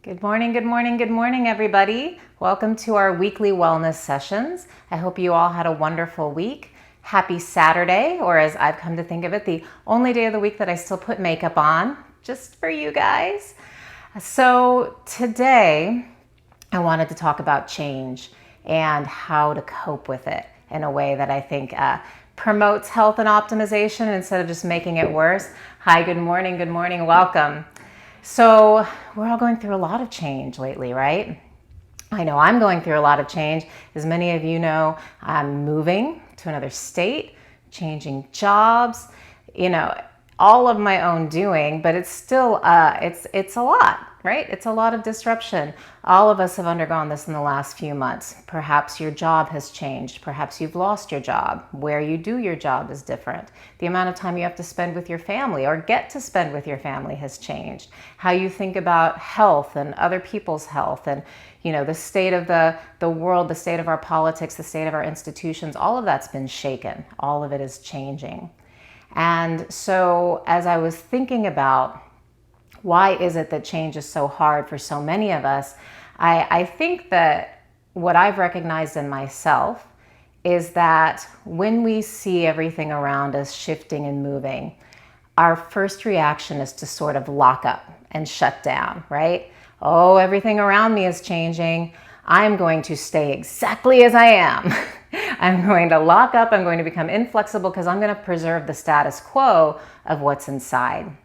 Good morning, good morning, good morning, everybody. Welcome to our weekly wellness sessions. I hope you all had a wonderful week. Happy Saturday, or as I've come to think of it, the only day of the week that I still put makeup on, just for you guys. So today, I wanted to talk about change and how to cope with it in a way that I think promotes health and optimization instead of just making it worse. Hi, good morning, welcome. So we're all going through a lot of change lately, right? I know I'm going through a lot of change. As many of you know, I'm moving to another state, changing jobs, all of my own doing, but it's still, it's a lot, right? It's a lot of disruption. All of us have undergone this in the last few months. Perhaps your job has changed. Perhaps you've lost your job. Where you do your job is different. The amount of time you have to spend with your family or get to spend with your family has changed. How you think about health and other people's health and the state of the world, the state of our politics, the state of our institutions, all of that's been shaken. All of it is changing. And so as I was thinking about why is it that change is so hard for so many of us, I think that what I've recognized in myself is that when we see everything around us shifting and moving, our first reaction is to sort of lock up and shut down, right? Oh, everything around me is changing. I'm going to stay exactly as I am. I'm going to lock up. I'm going to become inflexible because I'm going to preserve the status quo of what's inside.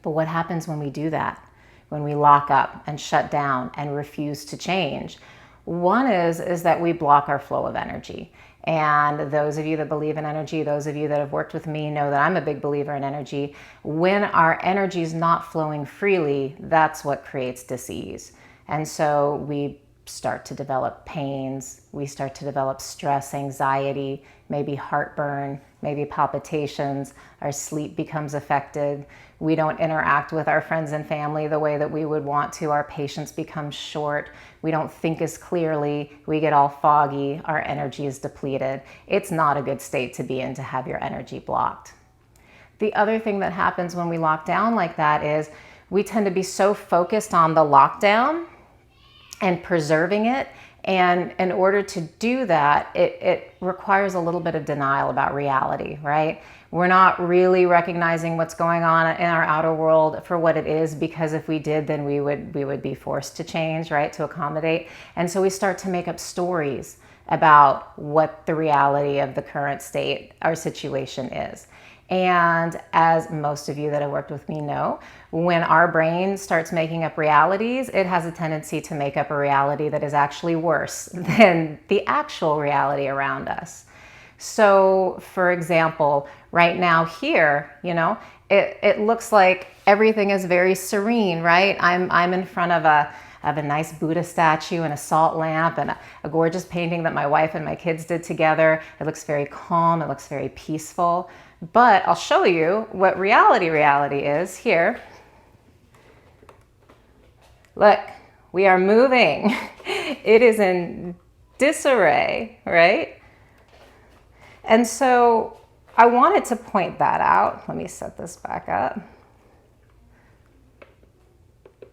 But what happens when we do that? When we lock up and shut down and refuse to change? One is that we block our flow of energy. And those of you that believe in energy, those of you that have worked with me know that I'm a big believer in energy. When our energy is not flowing freely, that's what creates disease. And so we start to develop pains, we start to develop stress, anxiety, maybe heartburn, maybe palpitations, our sleep becomes affected, we don't interact with our friends and family the way that we would want to, our patience becomes short, we don't think as clearly, we get all foggy, our energy is depleted. It's not a good state to be in to have your energy blocked. The other thing that happens when we lock down like that is we tend to be so focused on the lockdown and preserving it. And in order to do that, it requires a little bit of denial about reality, right? We're not really recognizing what's going on in our outer world for what it is, because if we did, then we would be forced to change, right, to accommodate. And so we start to make up stories about what the reality of the current state, our situation is. And as most of you that have worked with me know, when our brain starts making up realities, it has a tendency to make up a reality that is actually worse than the actual reality around us. So, for example, right now here, it looks like everything is very serene, right? I'm in front of a nice Buddha statue and a salt lamp and a gorgeous painting that my wife and my kids did together. It looks very calm, it looks very peaceful. But I'll show you what reality is here. Look, we are moving. It is in disarray, right? And so I wanted to point that out. Let me set this back up.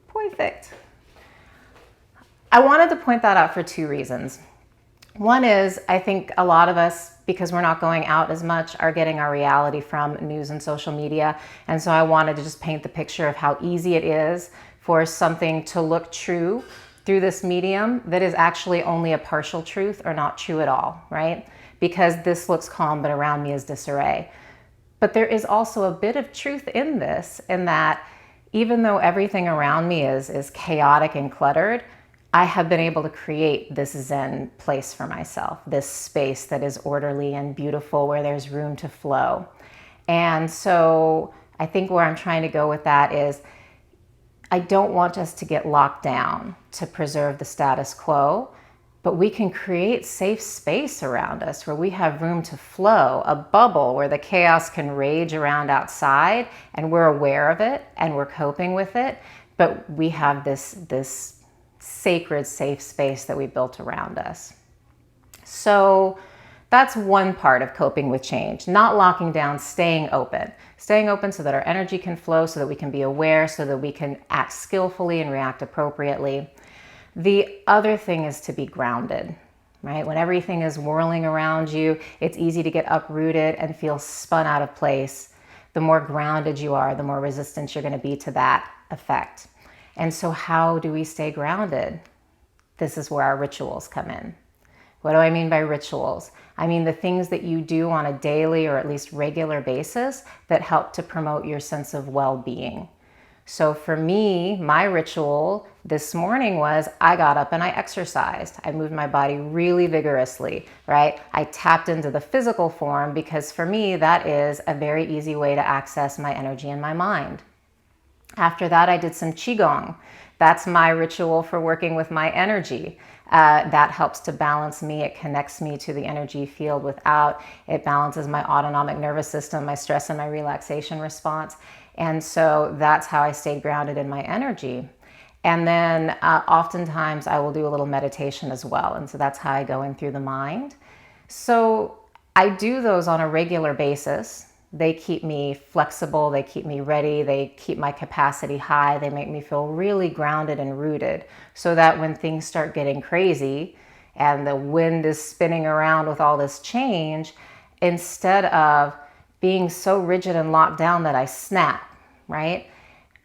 Perfect. I wanted to point that out for two reasons. One is, I think a lot of us, because we're not going out as much, are getting our reality from news and social media. And so I wanted to just paint the picture of how easy it is for something to look true through this medium that is actually only a partial truth or not true at all, right? Because this looks calm, but around me is disarray. But there is also a bit of truth in this, in that even though everything around me is chaotic and cluttered, I have been able to create this Zen place for myself, this space that is orderly and beautiful, where there's room to flow. And so I think where I'm trying to go with that is, I don't want us to get locked down to preserve the status quo, but we can create safe space around us where we have room to flow, a bubble where the chaos can rage around outside and we're aware of it and we're coping with it, but we have this sacred, safe space that we built around us. So That's one part of coping with change, not locking down, staying open. Staying open so that our energy can flow, so that we can be aware, so that we can act skillfully and react appropriately. The other thing is to be grounded, right? When everything is whirling around you, it's easy to get uprooted and feel spun out of place. The more grounded you are, the more resistant you're going to be to that effect. And so how do we stay grounded? This is where our rituals come in. What do I mean by rituals? I mean the things that you do on a daily or at least regular basis that help to promote your sense of well-being. So for me, my ritual this morning was I got up and I exercised. I moved my body really vigorously, right? I tapped into the physical form because for me, that is a very easy way to access my energy and my mind. After that, I did some Qigong. That's my ritual for working with my energy. That helps to balance me. It connects me to the energy field without. It balances my autonomic nervous system, my stress and my relaxation response. And so that's how I stay grounded in my energy. And then oftentimes I will do a little meditation as well. And so that's how I go in through the mind. So I do those on a regular basis. They keep me flexible, they keep me ready, they keep my capacity high, they make me feel really grounded and rooted so that when things start getting crazy and the wind is spinning around with all this change, instead of being so rigid and locked down that I snap, right?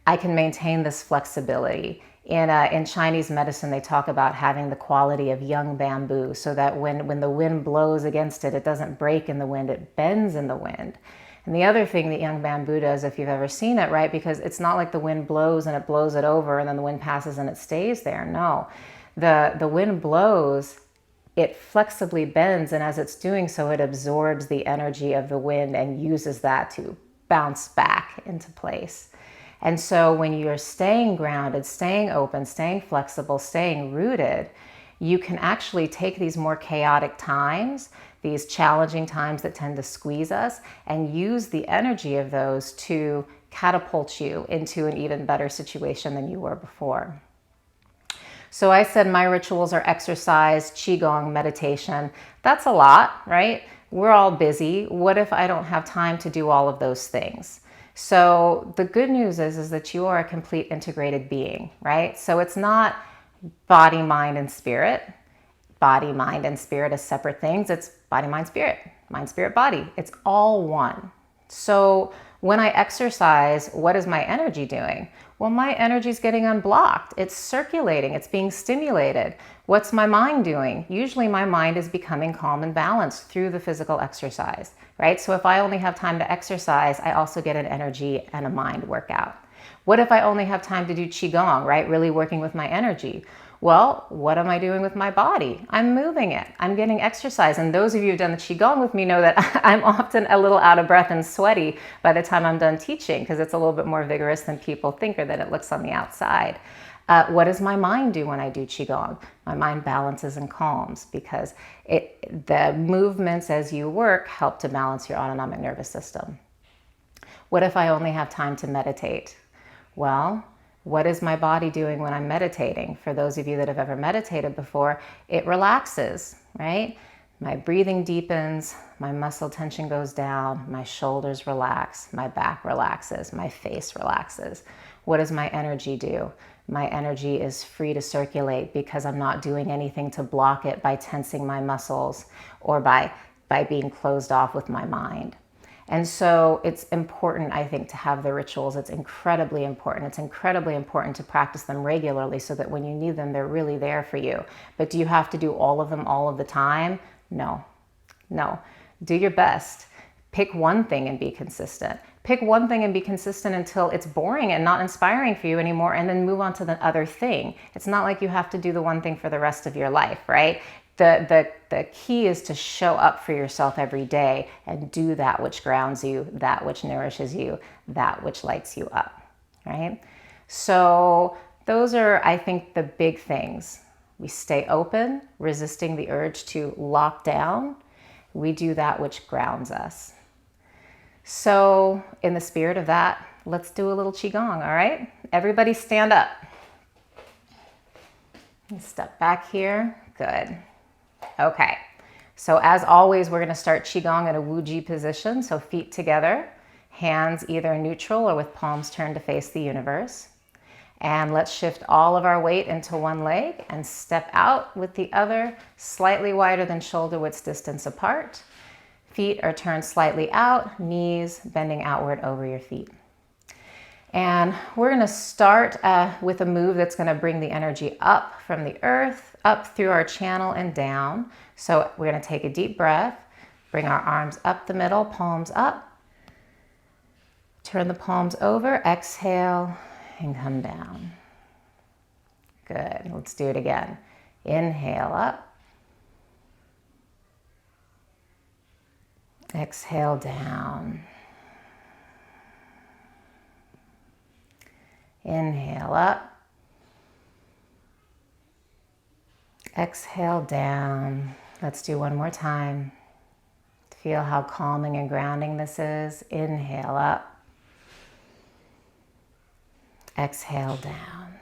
I can maintain this flexibility. In Chinese medicine, they talk about having the quality of young bamboo so that when the wind blows against it, it doesn't break in the wind, it bends in the wind. And the other thing that young bamboo does, if you've ever seen it, right, because it's not like the wind blows and it blows it over and then the wind passes and it stays there. No, the wind blows, it flexibly bends, and as it's doing so, it absorbs the energy of the wind and uses that to bounce back into place. And so when you're staying grounded, staying open, staying flexible, staying rooted, you can actually take these more chaotic times, these challenging times that tend to squeeze us, and use the energy of those to catapult you into an even better situation than you were before. So I said my rituals are exercise, Qigong, meditation. That's a lot, right? We're all busy. What if I don't have time to do all of those things? So the good news is that you are a complete integrated being, right? So it's not body, mind, and spirit. Body, mind, and spirit as separate things. It's body, mind, spirit, body. It's all one. So when I exercise, what is my energy doing? Well, my energy is getting unblocked. It's circulating. It's being stimulated. What's my mind doing? Usually my mind is becoming calm and balanced through the physical exercise, right? So if I only have time to exercise, I also get an energy and a mind workout. What if I only have time to do Qigong, right? Really working with my energy. Well, what am I doing with my body? I'm moving it. I'm getting exercise. And those of you who've done the Qigong with me know that I'm often a little out of breath and sweaty by the time I'm done teaching because it's a little bit more vigorous than people think or that it looks on the outside. What does my mind do when I do Qigong? My mind balances and calms because the movements as you work help to balance your autonomic nervous system. What if I only have time to meditate? Well, what is my body doing when I'm meditating? For those of you that have ever meditated before, it relaxes, right? My breathing deepens, my muscle tension goes down, my shoulders relax, my back relaxes, my face relaxes. What does my energy do? My energy is free to circulate because I'm not doing anything to block it by tensing my muscles or by being closed off with my mind. And so it's important, I think, to have the rituals. It's incredibly important. It's incredibly important to practice them regularly so that when you need them, they're really there for you. But do you have to do all of them all of the time? No. Do your best. Pick one thing and be consistent. Pick one thing and be consistent until it's boring and not inspiring for you anymore, and then move on to the other thing. It's not like you have to do the one thing for the rest of your life, right? The key is to show up for yourself every day and do that which grounds you, that which nourishes you, that which lights you up, right? So those are, I think, the big things. We stay open, resisting the urge to lock down. We do that which grounds us. So in the spirit of that, let's do a little Qigong, all right? Everybody stand up. Step back here. Good. Okay, So as always, we're gonna start Qigong in a Wuji position. So feet together, hands either neutral or with palms turned to face the universe. And let's shift all of our weight into one leg and step out with the other, slightly wider than shoulder width distance apart. Feet are turned slightly out, knees bending outward over your feet. And we're gonna start with a move that's gonna bring the energy up from the earth, up through our channel and down. So we're gonna take a deep breath, bring our arms up the middle, palms up. Turn the palms over, exhale, and come down. Good, let's do it again. Inhale up. Exhale down. Inhale up. Exhale down. Let's do one more time. Feel how calming and grounding this is. Inhale up. Exhale down.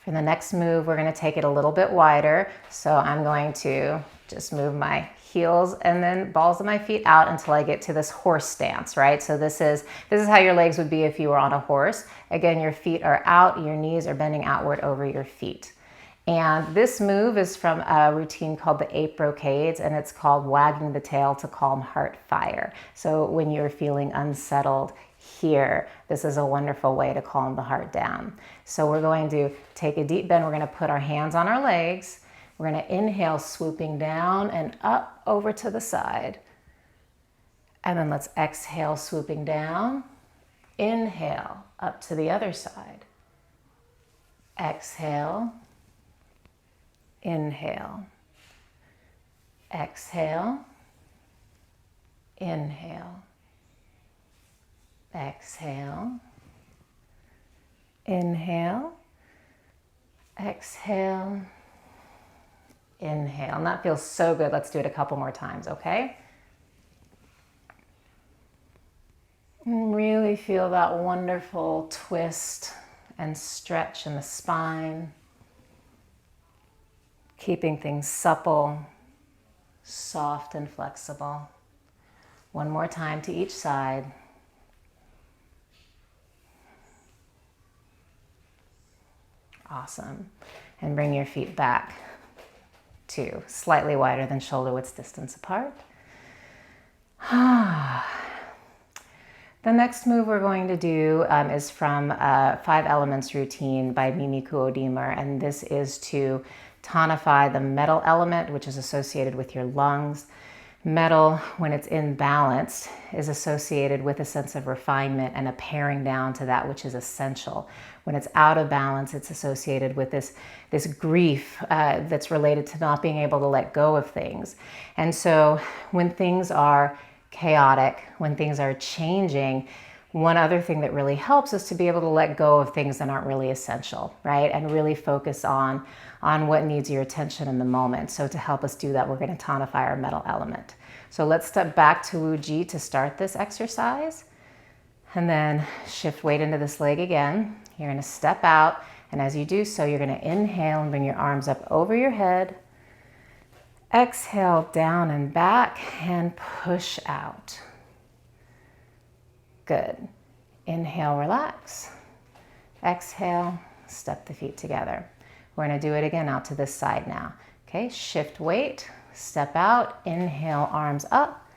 For the next move, we're going to take it a little bit wider. So I'm going to just move my heels and then balls of my feet out until I get to this horse stance, right? So this is how your legs would be if you were on a horse. Again, your feet are out, your knees are bending outward over your feet. And this move is from a routine called the 8 brocades, and it's called wagging the tail to calm heart fire. So when you're feeling unsettled here, this is a wonderful way to calm the heart down. So we're going to take a deep bend. We're going to put our hands on our legs. We're going to inhale, swooping down and up over to the side. And then let's exhale, swooping down. Inhale, up to the other side. Exhale. Inhale. Exhale. Inhale. Exhale. Inhale. Exhale. Inhale. And that feels so good. Let's do it a couple more times, okay? And really feel that wonderful twist and stretch in the spine. Keeping things supple, soft and flexible. One more time to each side. Awesome. And bring your feet back to slightly wider than shoulder width distance apart. The next move we're going to do is from 5 Elements routine by Mimiku Odimer, and this is to tonify the metal element, which is associated with your lungs. Metal, when it's in balance, is associated with a sense of refinement and a paring down to that which is essential. When it's out of balance, it's associated with this grief that's related to not being able to let go of things. And so when things are chaotic, when things are changing, one other thing that really helps is to be able to let go of things that aren't really essential, right? And really focus on what needs your attention in the moment. So to help us do that, we're going to tonify our metal element. So let's step back to Wuji to start this exercise. And then shift weight into this leg again. You're going to step out. And as you do so, you're going to inhale and bring your arms up over your head. Exhale, down and back, and push out. Good. Inhale, relax. Exhale, step the feet together. We're going to do it again out to this side now. Okay, shift weight, step out, inhale, arms up,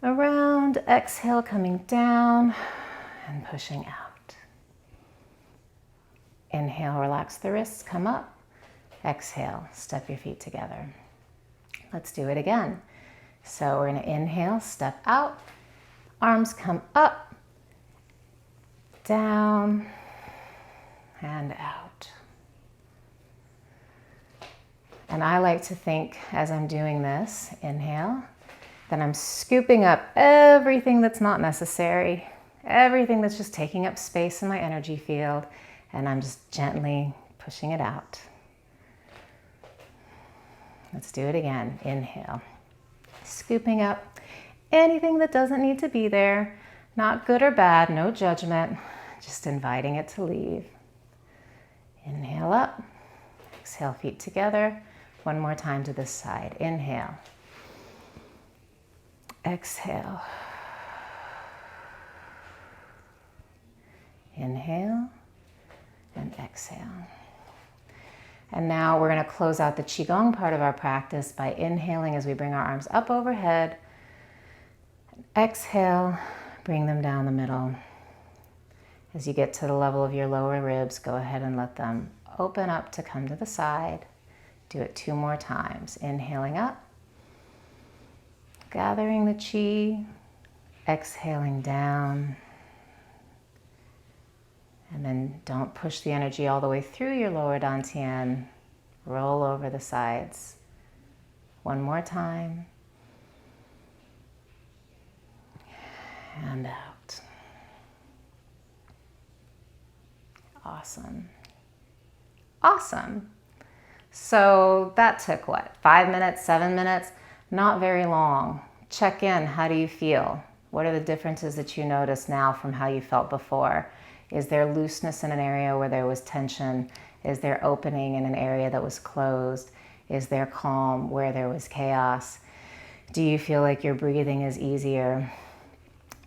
around, exhale, coming down and pushing out. Inhale, relax the wrists, come up. Exhale, step your feet together. Let's do it again. So we're going to inhale, step out, arms come up, down, and out. And I like to think as I'm doing this, inhale, that I'm scooping up everything that's not necessary, everything that's just taking up space in my energy field, and I'm just gently pushing it out. Let's do it again. Inhale, scooping up anything that doesn't need to be there, not good or bad, no judgment, just inviting it to leave. Inhale up, exhale, feet together. One more time to this side. Inhale. Exhale. Inhale and exhale. And now we're going to close out the Qigong part of our practice by inhaling as we bring our arms up overhead. Exhale, bring them down the middle. As you get to the level of your lower ribs, go ahead and let them open up to come to the side. Do it 2 more times. Inhaling up, gathering the chi, exhaling down. And then don't push the energy all the way through your lower dantian. Roll over the sides. 1 more time. And out. Awesome. Awesome. So that took what? 5 minutes, 7 minutes? Not very long. Check in. How do you feel? What are the differences that you notice now from how you felt before? Is there looseness in an area where there was tension? Is there opening in an area that was closed? Is there calm where there was chaos? Do you feel like your breathing is easier?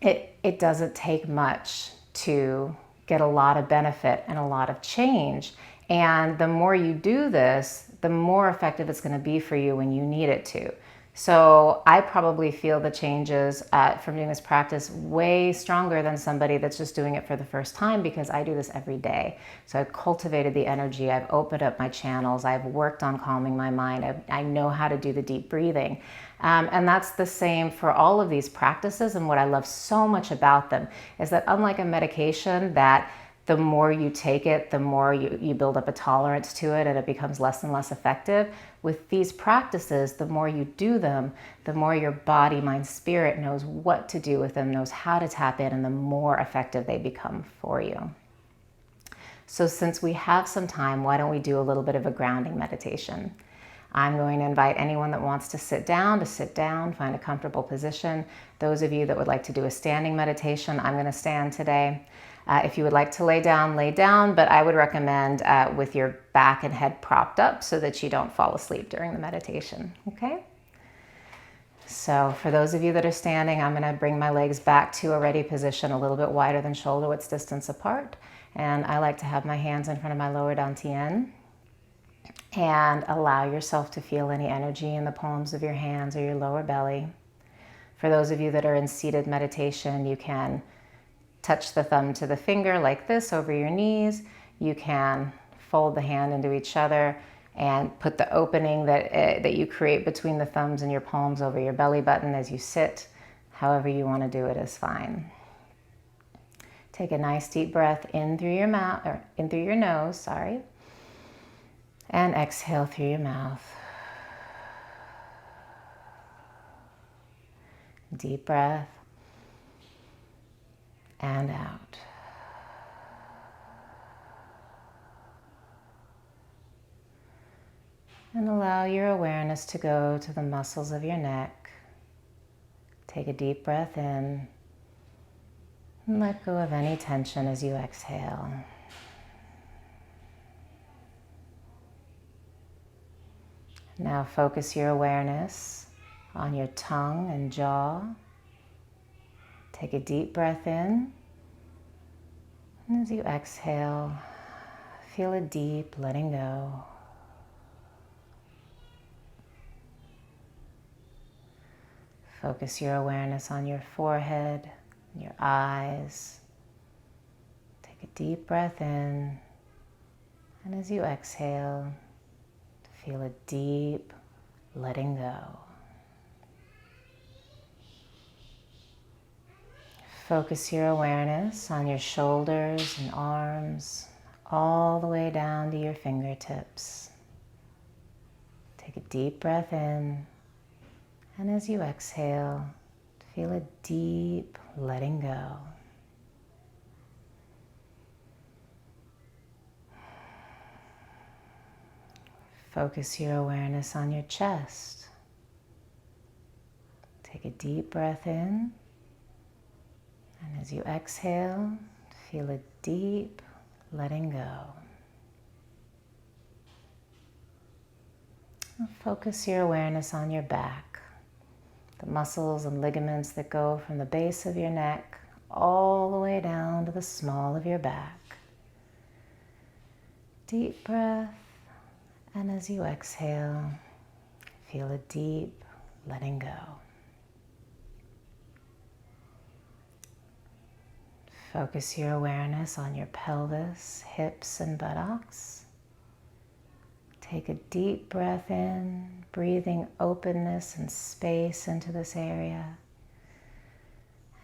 It doesn't take much to get a lot of benefit and a lot of change. And the more you do this, the more effective it's going to be for you when you need it to. So I probably feel the changes from doing this practice way stronger than somebody that's just doing it for the first time, because I do this every day. So I've cultivated the energy, I've opened up my channels, I've worked on calming my mind, I know how to do the deep breathing. And that's the same for all of these practices. And what I love so much about them is that unlike a medication that the more you take it, the more you build up a tolerance to it and it becomes less and less effective. With these practices, the more you do them, the more your body, mind, spirit knows what to do with them, knows how to tap in, and the more effective they become for you. So since we have some time, why don't we do a little bit of a grounding meditation? I'm going to invite anyone that wants to sit down, find a comfortable position. Those of you that would like to do a standing meditation, I'm going to stand today. If you would like to lay down, but I would recommend with your back and head propped up so that you don't fall asleep during the meditation, okay? So for those of you that are standing, I'm going to bring my legs back to a ready position, a little bit wider than shoulder width distance apart. And I like to have my hands in front of my lower dantian. And allow yourself to feel any energy in the palms of your hands or your lower belly. For those of you that are in seated meditation, you can touch the thumb to the finger like this over your knees. You can fold the hand into each other and put the opening that you create between the thumbs and your palms over your belly button as you sit. However you want to do it is fine. Take a nice deep breath in through your mouth, or in through your nose, sorry. And exhale through your mouth. Deep breath. And out. And allow your awareness to go to the muscles of your neck. Take a deep breath in. And let go of any tension as you exhale. Now focus your awareness on your tongue and jaw. Take a deep breath in. And as you exhale, feel a deep letting go. Focus your awareness on your forehead, your eyes. Take a deep breath in. And as you exhale, feel a deep letting go. Focus your awareness on your shoulders and arms, all the way down to your fingertips. Take a deep breath in, and as you exhale, feel a deep letting go. Focus your awareness on your chest. Take a deep breath in. And as you exhale, feel a deep letting go. Focus your awareness on your back, the muscles and ligaments that go from the base of your neck all the way down to the small of your back. Deep breath, and as you exhale, feel a deep letting go. Focus your awareness on your pelvis, hips, and buttocks. Take a deep breath in, breathing openness and space into this area.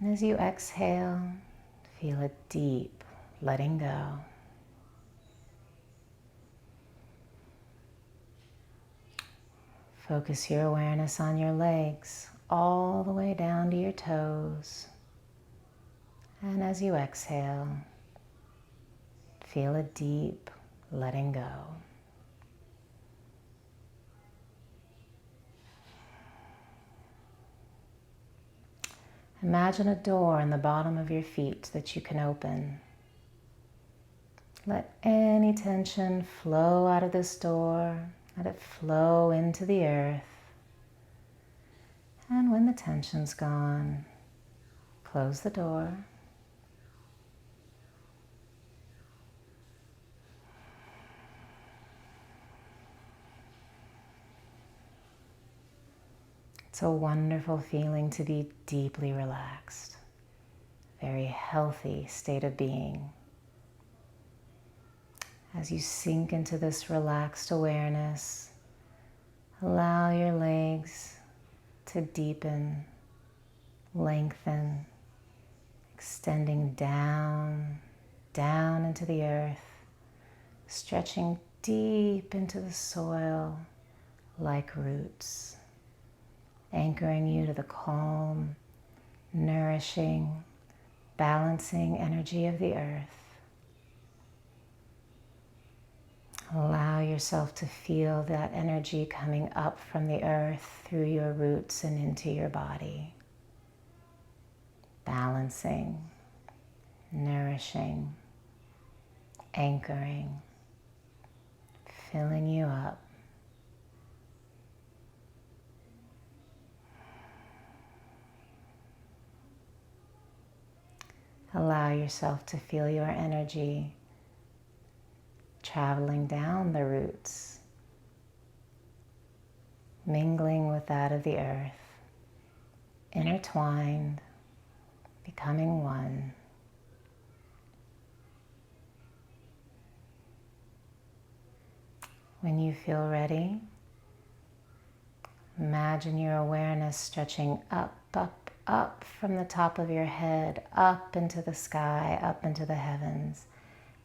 And as you exhale, feel a deep letting go. Focus your awareness on your legs, all the way down to your toes. And as you exhale, feel a deep letting go. Imagine a door in the bottom of your feet that you can open. Let any tension flow out of this door. Let it flow into the earth. And when the tension's gone, close the door. It's a wonderful feeling to be deeply relaxed. Very healthy state of being. As you sink into this relaxed awareness, allow your legs to deepen, lengthen, extending down, down into the earth, stretching deep into the soil like roots, anchoring you to the calm, nourishing, balancing energy of the earth. Allow yourself to feel that energy coming up from the earth through your roots and into your body. Balancing, nourishing, anchoring, filling you up. Allow yourself to feel your energy traveling down the roots, mingling with that of the earth, intertwined, becoming one. When you feel ready, imagine your awareness stretching up, up, up from the top of your head, up into the sky, up into the heavens,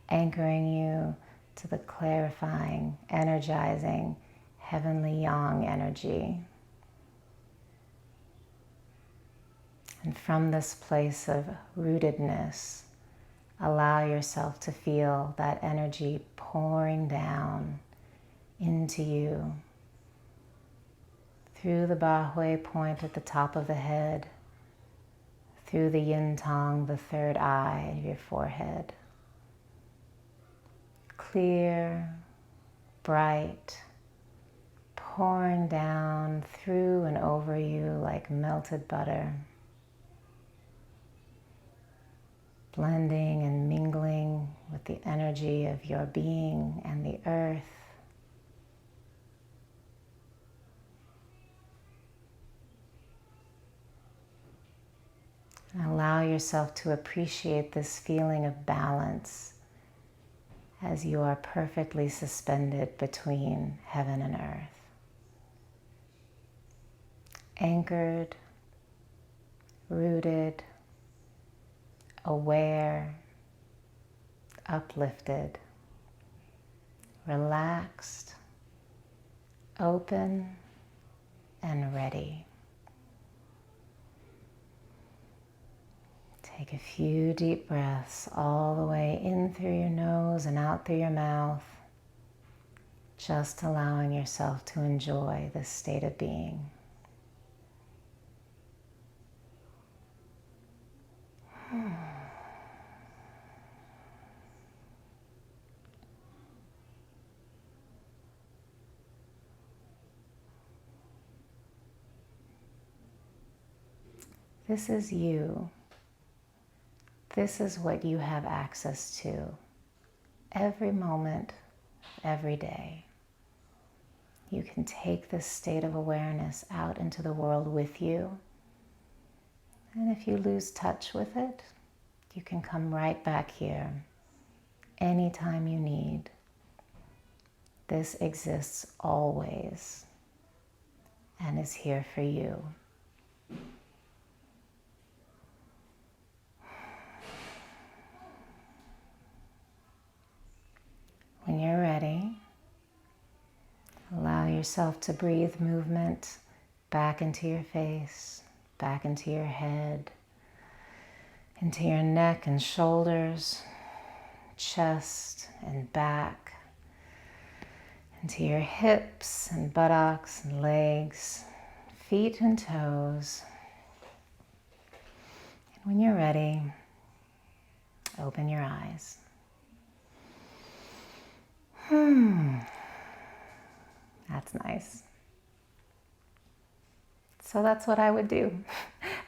anchoring you to the clarifying, energizing, heavenly yang energy. And from this place of rootedness, allow yourself to feel that energy pouring down into you through the Bahui point at the top of the head, through the yin tong, the third eye of your forehead. Clear, bright, pouring down through and over you like melted butter, blending and mingling with the energy of your being and the earth. And allow yourself to appreciate this feeling of balance as you are perfectly suspended between heaven and earth. Anchored, rooted, aware, uplifted, relaxed, open, and ready. Take a few deep breaths all the way in through your nose and out through your mouth, just allowing yourself to enjoy this state of being. This is you. This is what you have access to every moment, every day. You can take this state of awareness out into the world with you. And if you lose touch with it, you can come right back here anytime you need. This exists always and is here for you. When you're ready, allow yourself to breathe movement back into your face, back into your head, into your neck and shoulders, chest and back, into your hips and buttocks and legs, feet and toes. And when you're ready, open your eyes. That's nice. So that's what I would do.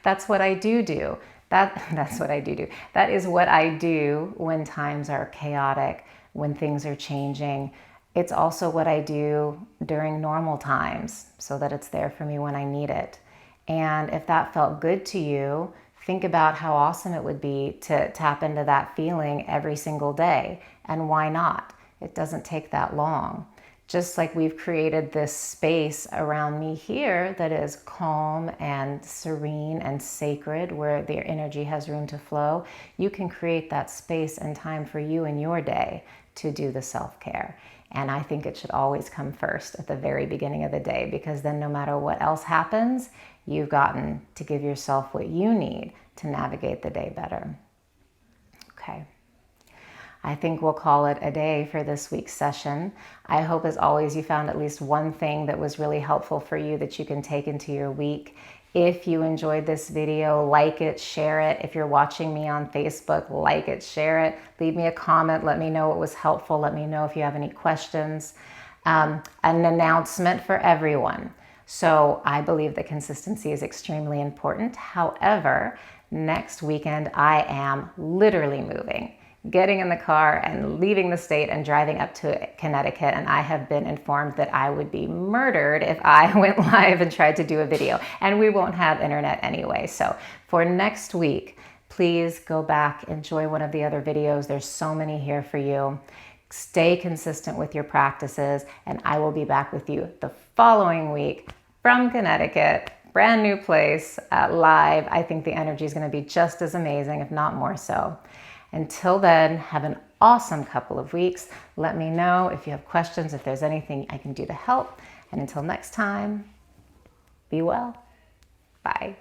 That's what I do. That's what I do. That is what I do when times are chaotic, when things are changing. It's also what I do during normal times so that it's there for me when I need it. And if that felt good to you, think about how awesome it would be to tap into that feeling every single day. And why not? It doesn't take that long. Just like we've created this space around me here that is calm and serene and sacred, where the energy has room to flow, you can create that space and time for you in your day to do the self-care. And I think it should always come first at the very beginning of the day, because then no matter what else happens, you've gotten to give yourself what you need to navigate the day better. Okay. I think we'll call it a day for this week's session. I hope, as always, you found at least one thing that was really helpful for you that you can take into your week. If you enjoyed this video, like it, share it. If you're watching me on Facebook, like it, share it. Leave me a comment. Let me know what was helpful. Let me know if you have any questions. An announcement for everyone. So I believe that consistency is extremely important. However, next weekend, I am literally moving. Getting in the car and leaving the state and driving up to Connecticut, and I have been informed that I would be murdered if I went live and tried to do a video, and we won't have internet anyway. So for next week, please go back, enjoy one of the other videos. There's so many here for you. Stay consistent with your practices, and I will be back with you the following week from Connecticut. Brand new place, live. I think the energy is going to be just as amazing, if not more so. Until then, have an awesome couple of weeks. Let me know if you have questions, if there's anything I can do to help. And until next time, be well. Bye.